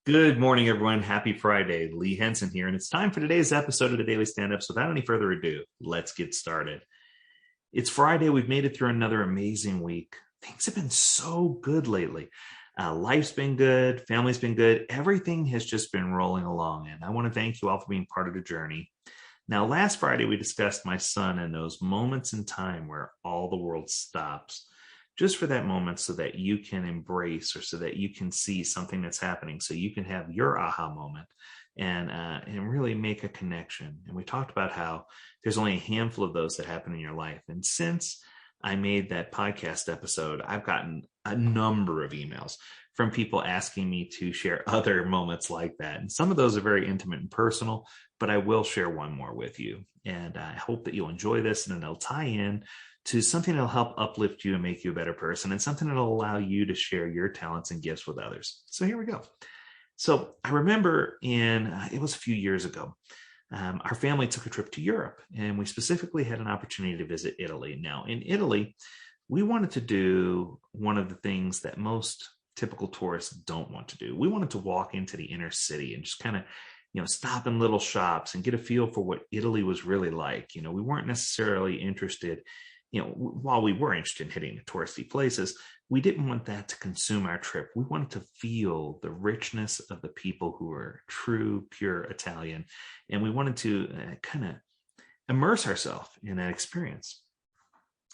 Good morning, everyone. Happy Friday. Lee Henson here, and it's time for today's episode of the Daily Stand-Up. So without any further ado, let's get started. It's Friday. We've made it through another amazing week. Things have been so good lately. Life's been good. Family's been good. Everything has just been rolling along, and I want to thank you all for being part of the journey. Now, last Friday, we discussed my son and those moments in time where all the world stops just for that moment so that you can embrace or so that you can see something that's happening so you can have your aha moment and really make a connection. And we talked about how there's only a handful of those that happen in your life. And since I made that podcast episode, I've gotten a number of emails from people asking me to share other moments like that. And some of those are very intimate and personal, but I will share one more with you. And I hope that you'll enjoy this and it'll tie in to something that'll help uplift you and make you a better person, and something that'll allow you to share your talents and gifts with others. So here we go. So I remember it was a few years ago, our family took a trip to Europe, and we specifically had an opportunity to visit Italy. Now, in Italy, we wanted to do one of the things that most typical tourists don't want to do. We wanted to walk into the inner city and just kind of stop in little shops and get a feel for what Italy was really like. We weren't necessarily interested, while we were interested in hitting the touristy places, we didn't want that to consume our trip. We wanted to feel the richness of the people who were true, pure Italian. And we wanted to kind of immerse ourselves in that experience.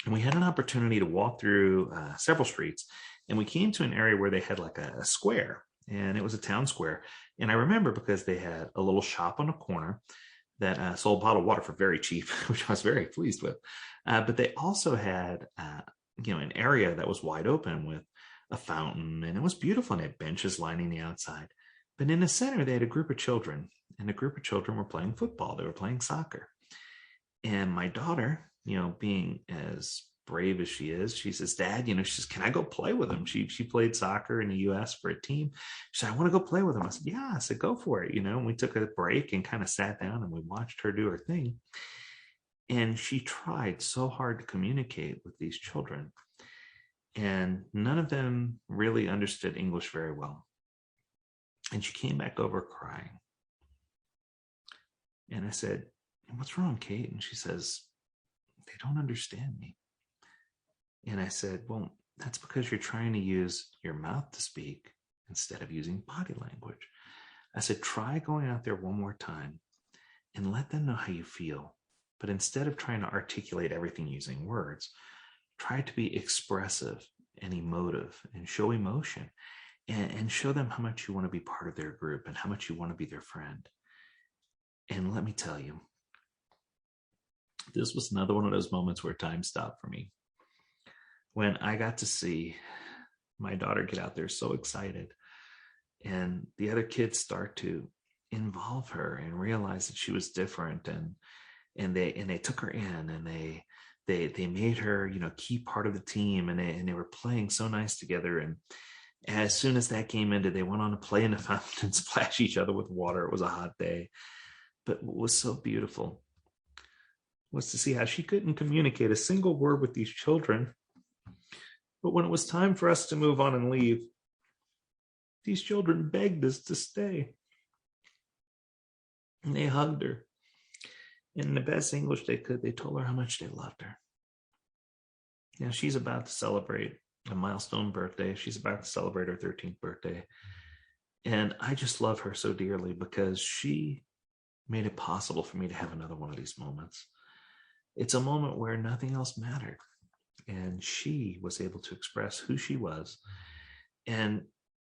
And we had an opportunity to walk through several streets, and we came to an area where they had like a square, and it was a town square. And I remember because they had a little shop on a corner that sold bottled water for very cheap, which I was very pleased with. But they also had, an area that was wide open with a fountain, and it was beautiful, and they had benches lining the outside. But in the center, they had a group of children, and the group of children were playing football. They were playing soccer. And my daughter, being as brave as she is, she says, "Dad, she says, can I go play with them?" She played soccer in the U.S. for a team. She said, "I want to go play with them." I said, "Yeah." I said, "Go for it." And we took a break and kind of sat down and we watched her do her thing. And she tried so hard to communicate with these children, and none of them really understood English very well. And she came back over crying. And I said, "What's wrong, Kate?" And she says, "They don't understand me." And I said, "Well, that's because you're trying to use your mouth to speak instead of using body language." I said, "Try going out there one more time and let them know how you feel. But instead of trying to articulate everything using words, try to be expressive and emotive and show emotion and show them how much you want to be part of their group and how much you want to be their friend." And let me tell you, this was another one of those moments where time stopped for me. When I got to see my daughter get out there so excited, and the other kids start to involve her and realize that she was different, and they took her in, and they made her key part of the team, and they were playing so nice together. And as soon as that game ended, they went on to play in the fountain and splash each other with water. It was a hot day. But what was so beautiful was to see how she couldn't communicate a single word with these children. But when it was time for us to move on and leave, these children begged us to stay. And they hugged her. In the best English they could, they told her how much they loved her. Now, she's about to celebrate a milestone birthday. She's about to celebrate her 13th birthday. And I just love her so dearly because she made it possible for me to have another one of these moments. It's a moment where nothing else mattered. And she was able to express who she was. And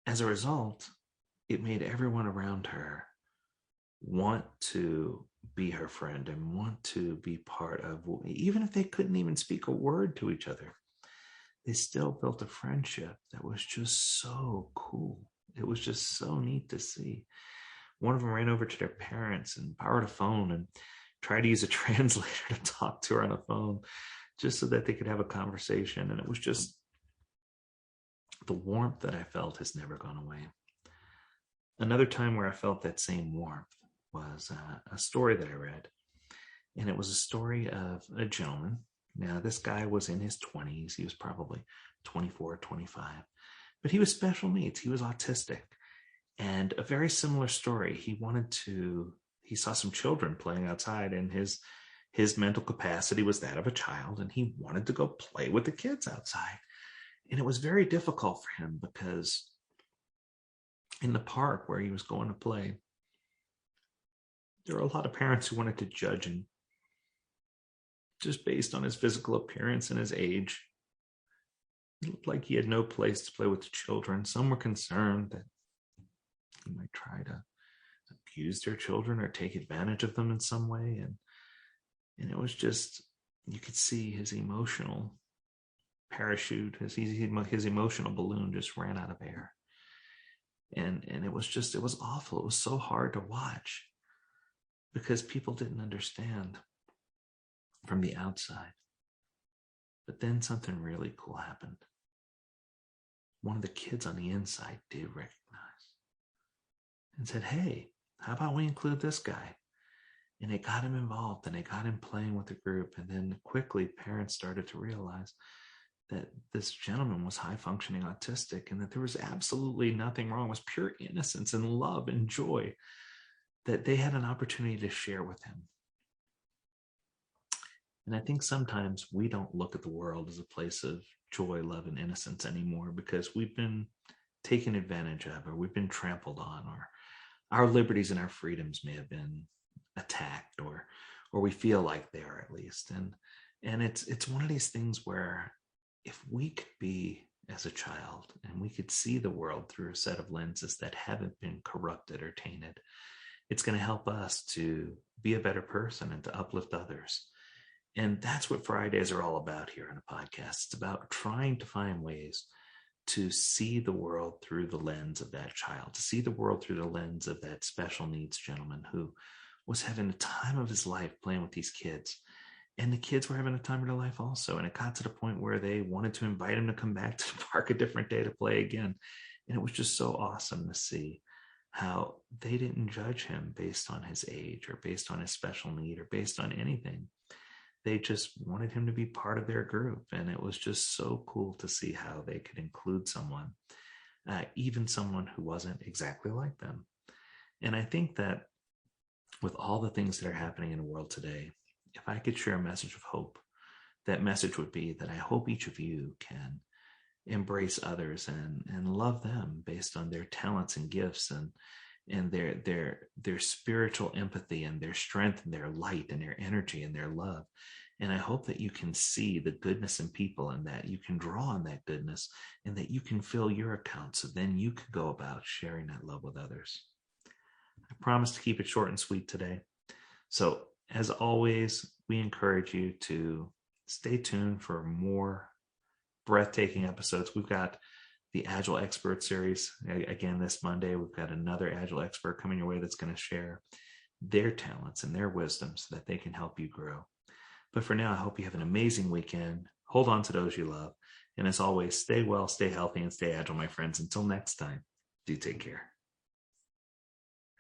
as a result, it made everyone around her want to be her friend and want to be part of, even if they couldn't even speak a word to each other, they still built a friendship that was just so cool. It was just so neat to see. One of them ran over to their parents and borrowed a phone and tried to use a translator to talk to her on the phone just so that they could have a conversation. And it was just, the warmth that I felt has never gone away. Another time where I felt that same warmth was a story that I read. And it was a story of a gentleman. Now, this guy was in his 20s. He was probably 24, 25. But he was special needs. He was autistic. And a very similar story. He saw some children playing outside, and his mental capacity was that of a child, and he wanted to go play with the kids outside. And it was very difficult for him because in the park where he was going to play, there were a lot of parents who wanted to judge him just based on his physical appearance and his age. It looked like he had no place to play with the children. Some were concerned that he might try to abuse their children or take advantage of them in some way. And it was just, you could see his emotional parachute, his emotional balloon just ran out of air. And it was awful. It was so hard to watch because people didn't understand from the outside. But then something really cool happened. One of the kids on the inside did recognize and said, hey, how about we include this guy? And they got him involved, and they got him playing with the group. And then quickly parents started to realize that this gentleman was high functioning autistic, and that there was absolutely nothing wrong. It was pure innocence and love and joy that they had an opportunity to share with him. And I think sometimes we don't look at the world as a place of joy, love, and innocence anymore because we've been taken advantage of, or we've been trampled on, or our liberties and our freedoms may have been attacked, or we feel like they are, at least. And it's one of these things where if we could be as a child and we could see the world through a set of lenses that haven't been corrupted or tainted, it's going to help us to be a better person and to uplift others. And that's what Fridays are all about here on the podcast. It's about trying to find ways to see the world through the lens of that child, to see the world through the lens of that special needs gentleman who was having the time of his life playing with these kids. And the kids were having a time of their life also. And it got to the point where they wanted to invite him to come back to the park a different day to play again. And it was just so awesome to see how they didn't judge him based on his age or based on his special need or based on anything. They just wanted him to be part of their group. And it was just so cool to see how they could include someone, even someone who wasn't exactly like them. And I think that with all the things that are happening in the world today, if I could share a message of hope, that message would be that I hope each of you can embrace others and love them based on their talents and gifts and their spiritual empathy and their strength and their light and their energy and their love. And I hope that you can see the goodness in people and that you can draw on that goodness and that you can fill your account so then you can go about sharing that love with others. I promise to keep it short and sweet today. So as always, we encourage you to stay tuned for more breathtaking episodes. We've got the Agile Expert series. Again, this Monday, we've got another Agile expert coming your way that's going to share their talents and their wisdom so that they can help you grow. But for now, I hope you have an amazing weekend. Hold on to those you love. And as always, stay well, stay healthy, and stay agile, my friends. Until next time, do take care.